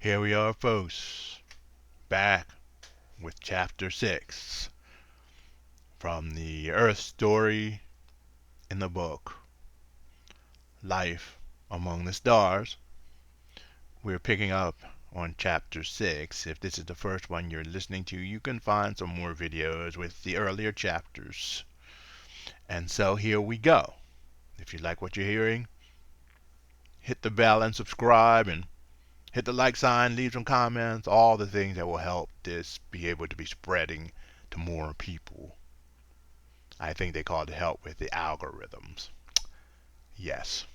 Here we are, folks, back with Chapter 6 from the Earth story in the book Life Among the Stars. We're picking up on Chapter 6. If this is the first one you're listening to, you can find some more videos with the earlier chapters. And so here we go. If you like what you're hearing, hit the bell and subscribe and hit the like sign, leave some comments, all the things that will help this be able to be spreading to more people. I think they call it help with the algorithms. Yes.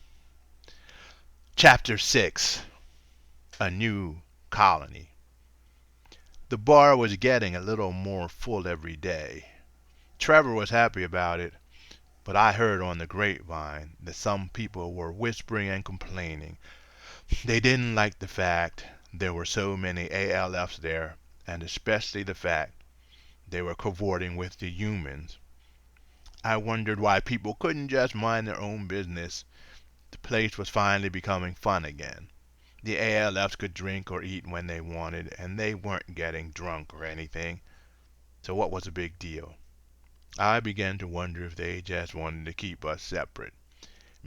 Chapter 6, A New Colony. The bar was getting a little more full every day. Trevor was happy about it, but I heard on the grapevine that some people were whispering and complaining. They didn't like the fact there were so many ALFs there, and especially the fact they were cavorting with the humans. I wondered why people couldn't just mind their own business. The place was finally becoming fun again. The ALFs could drink or eat when they wanted, and they weren't getting drunk or anything. So what was the big deal? I began to wonder if they just wanted to keep us separate.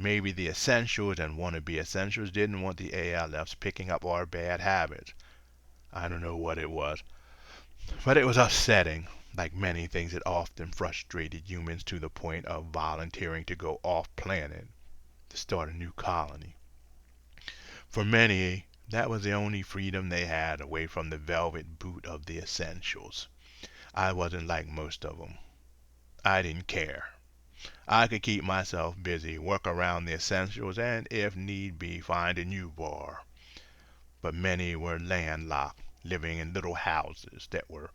Maybe the Essentials and wannabe Essentials didn't want the ALFs picking up our bad habits. I don't know what it was, but it was upsetting, like many things that often frustrated humans to the point of volunteering to go off-planet to start a new colony. For many, that was the only freedom they had away from the velvet boot of the Essentials. I wasn't like most of them. I didn't care. I could keep myself busy, work around the Essentials, and if need be, find a new bar. But many were landlocked, living in little houses that were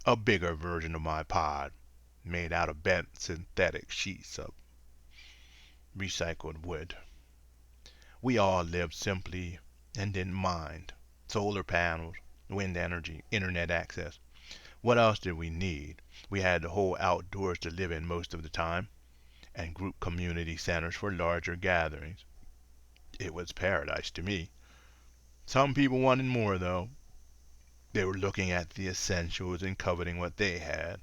a bigger version of my pod, made out of bent synthetic sheets of recycled wood. We all lived simply and didn't mind. Solar panels, wind energy, internet access. What else did we need? We had the whole outdoors to live in most of the time, and group community centers for larger gatherings. It was paradise to me. Some people wanted more, though. They were looking at the Essentials and coveting what they had.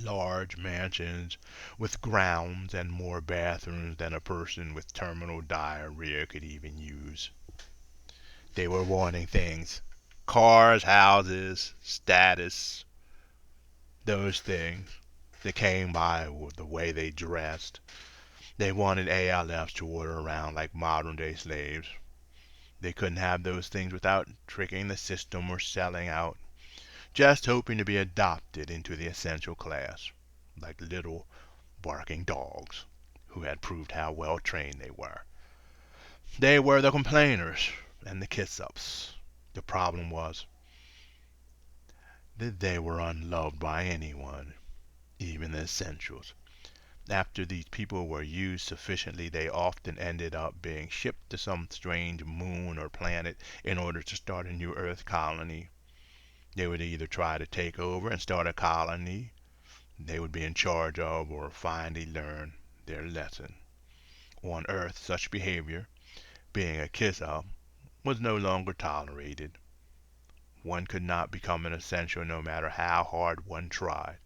Large mansions with grounds and more bathrooms than a person with terminal diarrhea could even use. They were wanting things. Cars, houses, status, those things. They came by with the way they dressed. They wanted ALFs to order around like modern day slaves. They couldn't have those things without tricking the system or selling out, just hoping to be adopted into the essential class, like little barking dogs who had proved how well trained they were. They were the complainers and the kiss-ups. The problem was that they were unloved by anyone, even the Essentials. After these people were used sufficiently, they often ended up being shipped to some strange moon or planet in order to start a new Earth colony. They would either try to take over and start a colony they would be in charge of, or finally learn their lesson. On Earth, such behavior, being a kiss-up, was no longer tolerated. One could not become an Essential no matter how hard one tried.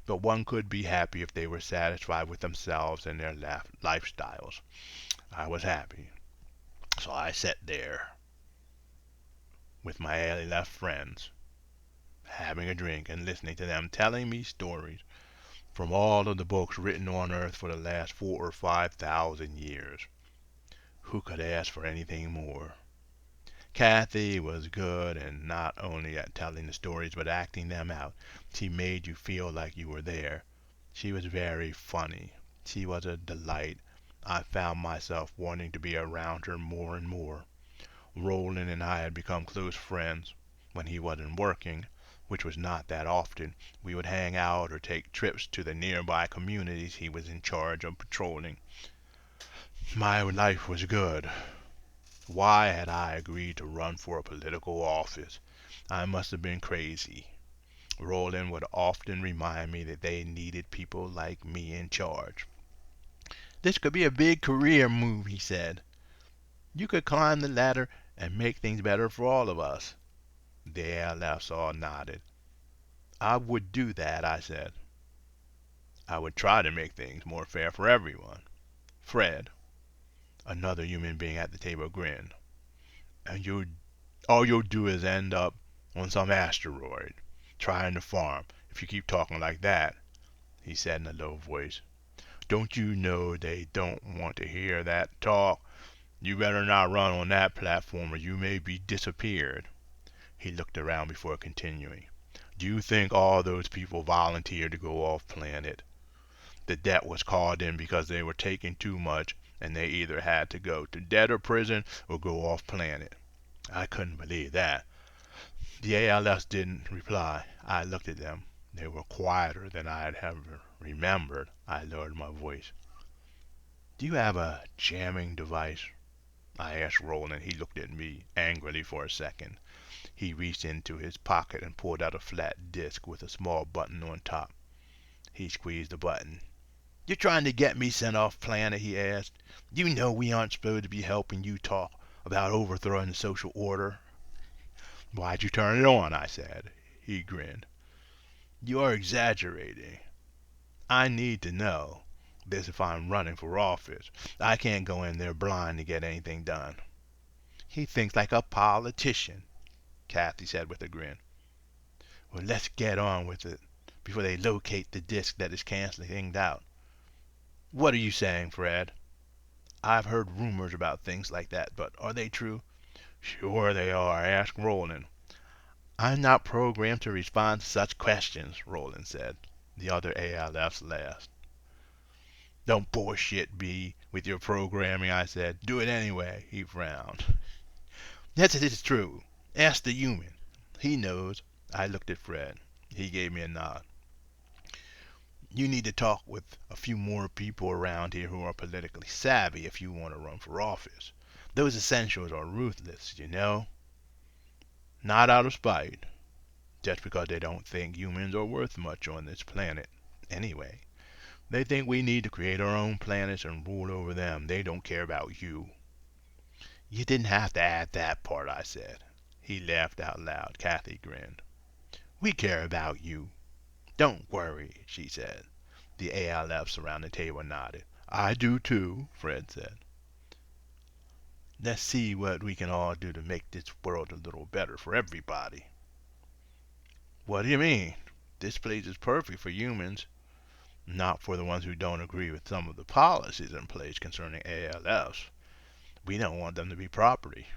But one could be happy if they were satisfied with themselves and their lifestyles. I was happy. So I sat there with my ALF friends, having a drink and listening to them telling me stories from all of the books written on Earth for the last 4,000 or 5,000 years. Who could ask for anything more? Kathy was good, and not only at telling the stories but acting them out. She made you feel like you were there. She was very funny. She was a delight. I found myself wanting to be around her more and more. Roland and I had become close friends. When he wasn't working, which was not that often, we would hang out or take trips to the nearby communities he was in charge of patrolling. My life was good. Why had I agreed to run for a political office? I must have been crazy. Roland would often remind me that they needed people like me in charge. This could be a big career move, he said. You could climb the ladder and make things better for all of us. The ALFs all nodded. I would do that, I said. I would try to make things more fair for everyone. Fred, another human being at the table, grinned. And all you'll do is end up on some asteroid, trying to farm, if you keep talking like that, he said in a low voice. Don't you know they don't want to hear that talk? You better not run on that platform or you may be disappeared. He looked around before continuing. Do you think all those people volunteered to go off planet? The debt was called in because they were taking too much and they either had to go to debtor prison or go off planet. I couldn't believe that. The ALS didn't reply. I looked at them. They were quieter than I had ever remembered. I lowered my voice. Do you have a jamming device? I asked Roland. He looked at me angrily for a second. He reached into his pocket and pulled out a flat disc with a small button on top. He squeezed the button. You trying to get me sent off planet? He asked. You know we aren't supposed to be helping you talk about overthrowing the social order. Why'd you turn it on? I said. He grinned. You're exaggerating. I need to know this if I'm running for office. I can't go in there blind to get anything done. He thinks like a politician, Kathy said with a grin. Well, let's get on with it before they locate the disc that is canceling things out. What are you saying, Fred? I've heard rumors about things like that, but are they true? Sure they are. Ask Roland. I'm not programmed to respond to such questions, Roland said. The other ALFs laughed. Don't bullshit me with your programming, I said. Do it anyway, he frowned. Yes, it is true. Ask the human. He knows. I looked at Fred. He gave me a nod. You need to talk with a few more people around here who are politically savvy if you want to run for office. Those essentials are ruthless, you know. Not out of spite. Just because they don't think humans are worth much on this planet. Anyway, they think we need to create our own planets and rule over them. They don't care about you. You didn't have to add that part, I said. He laughed out loud. Kathy grinned. We care about you. Don't worry, she said. The ALFs around the table nodded. I do too, Fred said. Let's see what we can all do to make this world a little better for everybody. What do you mean? This place is perfect for humans. Not for the ones who don't agree with some of the policies in place concerning ALFs. We don't want them to be property.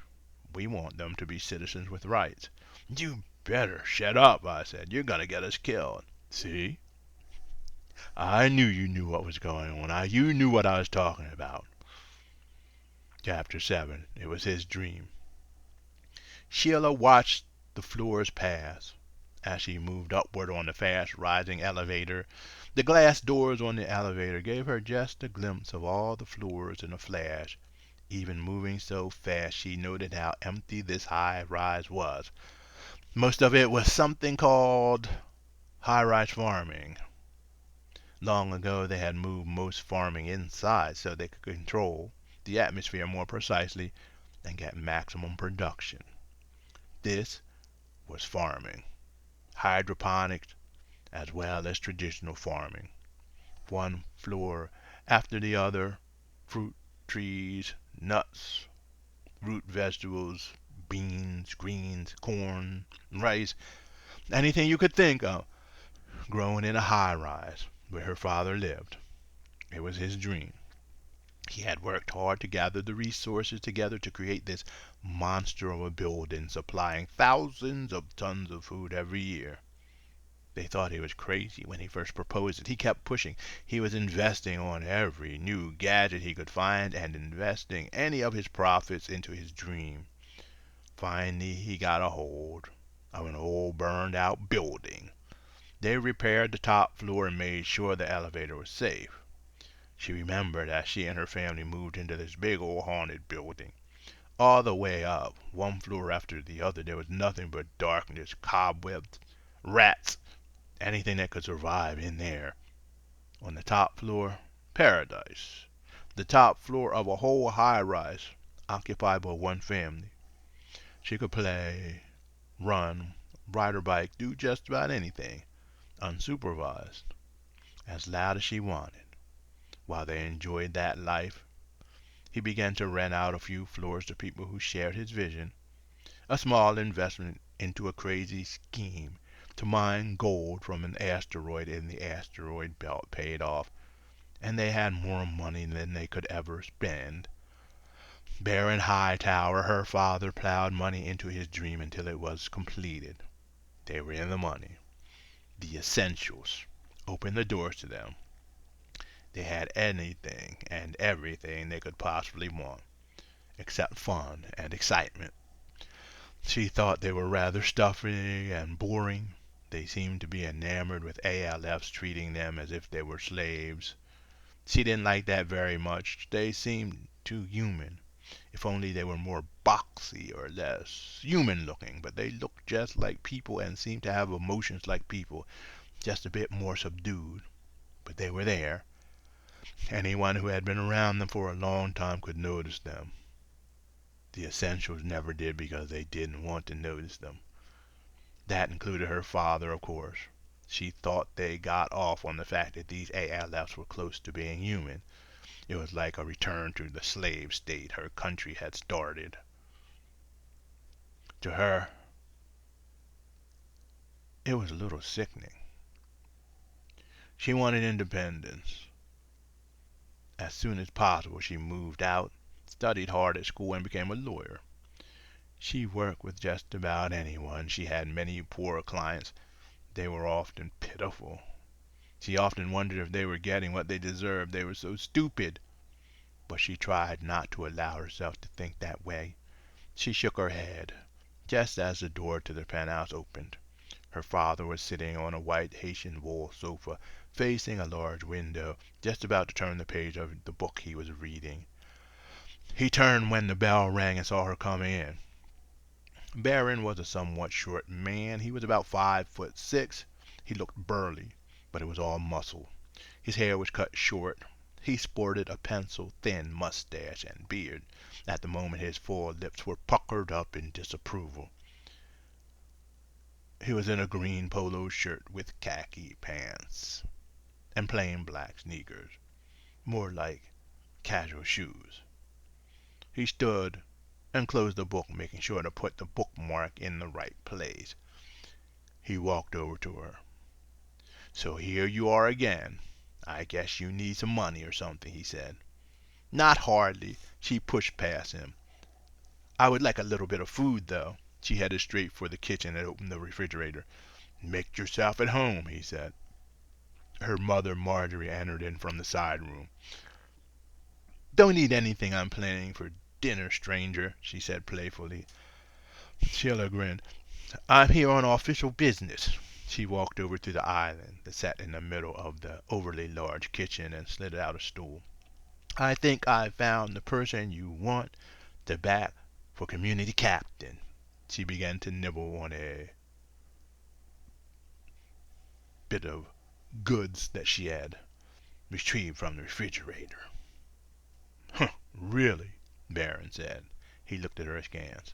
We want them to be citizens with rights. You better shut up, I said. You're going to get us killed. See? I knew you knew what was going on. You knew what I was talking about. Chapter 7. It was his dream. Sheila watched the floors pass. As she moved upward on the fast-rising elevator, the glass doors on the elevator gave her just a glimpse of all the floors in a flash. Even moving so fast, she noted how empty this high-rise was. Most of it was something called high-rise farming. Long ago they had moved most farming inside so they could control the atmosphere more precisely and get maximum production. This was farming. Hydroponics as well as traditional farming. One floor after the other, fruit trees, nuts, root vegetables, beans, greens, corn, rice, anything you could think of, growing in a high-rise where her father lived. It was his dream. He had worked hard to gather the resources together to create this monster of a building, supplying thousands of tons of food every year. They thought he was crazy when he first proposed it. He kept pushing. He was investing on every new gadget he could find and investing any of his profits into his dream. Finally, he got a hold of an old burned-out building. They repaired the top floor and made sure the elevator was safe. She remembered as she and her family moved into this big old haunted building. All the way up, one floor after the other, there was nothing but darkness, cobwebs, rats, anything that could survive in there. On the top floor, paradise. The top floor of a whole high-rise, occupied by one family. She could play, run, ride her bike, do just about anything, unsupervised, as loud as she wanted. While they enjoyed that life, he began to rent out a few floors to people who shared his vision. A small investment into a crazy scheme to mine gold from an asteroid in the asteroid belt paid off, and they had more money than they could ever spend. Baron Hightower, her father, plowed money into his dream until it was completed. They were in the money. The essentials opened the doors to them. They had anything and everything they could possibly want, except fun and excitement. She thought they were rather stuffy and boring. They seemed to be enamored with ALFs treating them as if they were slaves. She didn't like that very much. They seemed too human. If only they were more boxy or less human looking, but they looked just like people and seemed to have emotions like people, just a bit more subdued. But they were there. Anyone who had been around them for a long time could notice them. The essentials never did because they didn't want to notice them. That included her father, of course. She thought they got off on the fact that these ALFs were close to being human. It was like a return to the slave state her country had started. To her, it was a little sickening. She wanted independence. As soon as possible, she moved out, studied hard at school, and became a lawyer. She worked with just about anyone. She had many poor clients. They were often pitiful. She often wondered if they were getting what they deserved. They were so stupid. But she tried not to allow herself to think that way. She shook her head, just as the door to the penthouse opened. Her father was sitting on a white Haitian wool sofa, facing a large window, just about to turn the page of the book he was reading. He turned when the bell rang and saw her coming in. Baron was a somewhat short man. He was about 5'6". He looked burly, but it was all muscle. His hair was cut short. He sported a pencil-thin mustache and beard. At the moment his full lips were puckered up in disapproval. He was in a green polo shirt with khaki pants and plain black sneakers, more like casual shoes. He stood and closed the book, making sure to put the bookmark in the right place. He walked over to her. "So here you are again. I guess you need some money or something," he said. "Not hardly." She pushed past him. "I would like a little bit of food, though." She headed straight for the kitchen and opened the refrigerator. "Make yourself at home," he said. Her mother, Marjorie, entered in from the side room. "Don't eat anything I'm planning for dinner, stranger," she said playfully. Sheila grinned. "I'm here on official business." She walked over to the island that sat in the middle of the overly large kitchen and slid out a stool. "I think I've found the person you want to back for community captain." She began to nibble on a bit of goods that she had retrieved from the refrigerator. "Huh, really?" Baron said. He looked at her askance.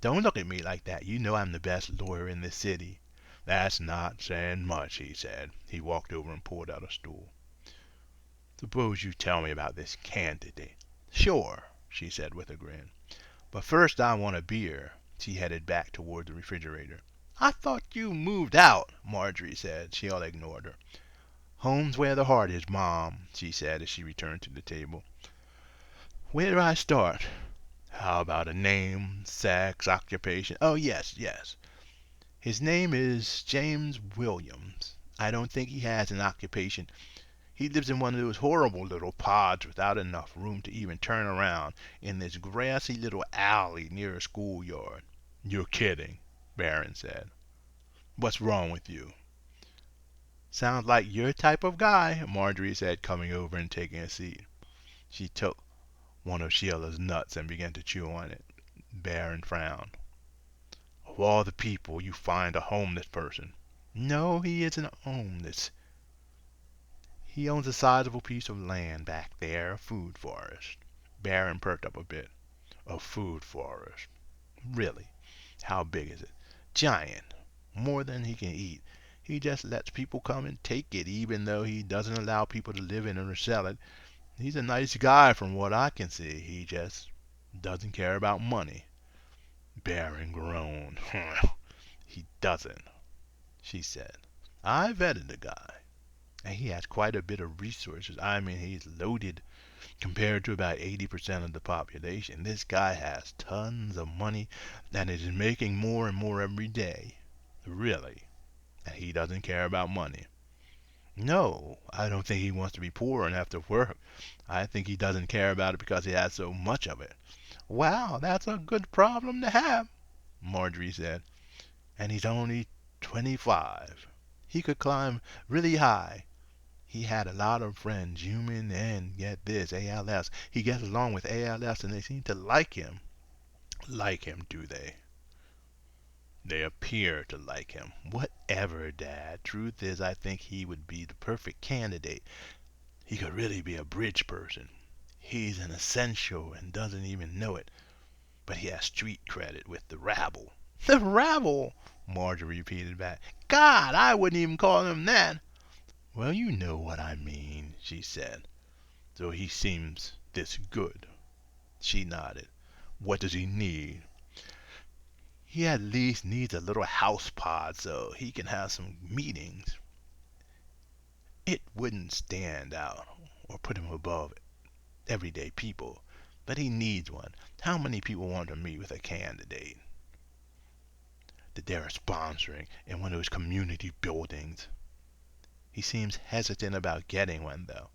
"Don't look at me like that. You know I'm the best lawyer in the city." "That's not saying much," he said. He walked over and pulled out a stool. "Suppose you tell me about this candidate." "Sure," she said with a grin. "But first I want a beer." She headed back toward the refrigerator. "I thought you moved out," Marjorie said. Sheila ignored her. "Home's where the heart is, Mom," she said as she returned to the table. "Where do I start? How about a name, sex, occupation? Oh, yes. His name is James Williams. I don't think he has an occupation. He lives in one of those horrible little pods without enough room to even turn around in this grassy little alley near a schoolyard." "You're kidding," Baron said. "What's wrong with you?" "Sounds like your type of guy," Marjorie said, coming over and taking a seat. She took one of Sheila's nuts and began to chew on it. Baron frowned. "Of all the people, you find a homeless person." "No, he isn't homeless. He owns a sizable piece of land back there, a food forest." Baron perked up a bit. "A food forest. Really? How big is it? Giant. More than he can eat. He just lets people come and take it, even though he doesn't allow people to live in it or sell it. He's a nice guy from what I can see. He just doesn't care about money. Baron groaned. He doesn't, she said. I vetted the guy, and he has quite a bit of resources. I mean, he's loaded compared to about 80% of the population. This guy has tons of money and is making more and more every day. Really. And he doesn't care about money. No, I don't think he wants to be poor and have to work. I think he doesn't care about it because he has so much of it. Wow, that's a good problem to have, Marjorie said. And he's only 25. He could climb really high. He had a lot of friends, human and, get this, ALS. He gets along with ALS and they seem to like him. Like him, do they? They appear to like him. Whatever, Dad. Truth is, I think he would be the perfect candidate. He could really be a bridge person. He's an essential and doesn't even know it. But he has street credit with the rabble. The rabble, Marjorie repeated back. God, I wouldn't even call him that. Well, you know what I mean, she said. So he seems this good. She nodded. What does he need? He at least needs a little house pod so he can have some meetings. It wouldn't stand out or put him above everyday people, but he needs one. How many people want to meet with a candidate that they're sponsoring in one of those community buildings? He seems hesitant about getting one, though.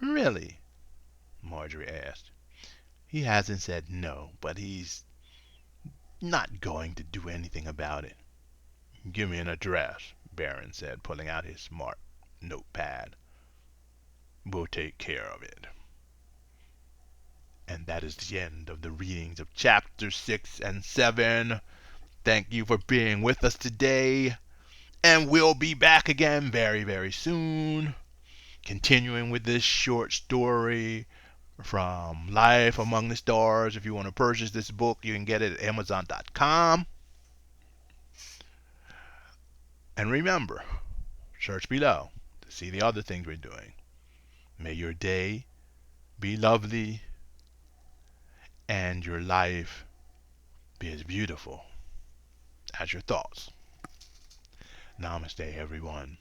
Really? Marjorie asked. He hasn't said no, but he's not going to do anything about it. Give me an address, Baron said, pulling out his smart notepad. We'll take care of it. And that is the end of the readings of chapter 6 and 7. Thank you for being with us today. And we'll be back again very, very soon. Continuing with this short story from Life Among the Stars. If you want to purchase this book, you can get it at Amazon.com. And remember, search below to see the other things we're doing. May your day be lovely and your life be as beautiful as your thoughts. Namaste, everyone.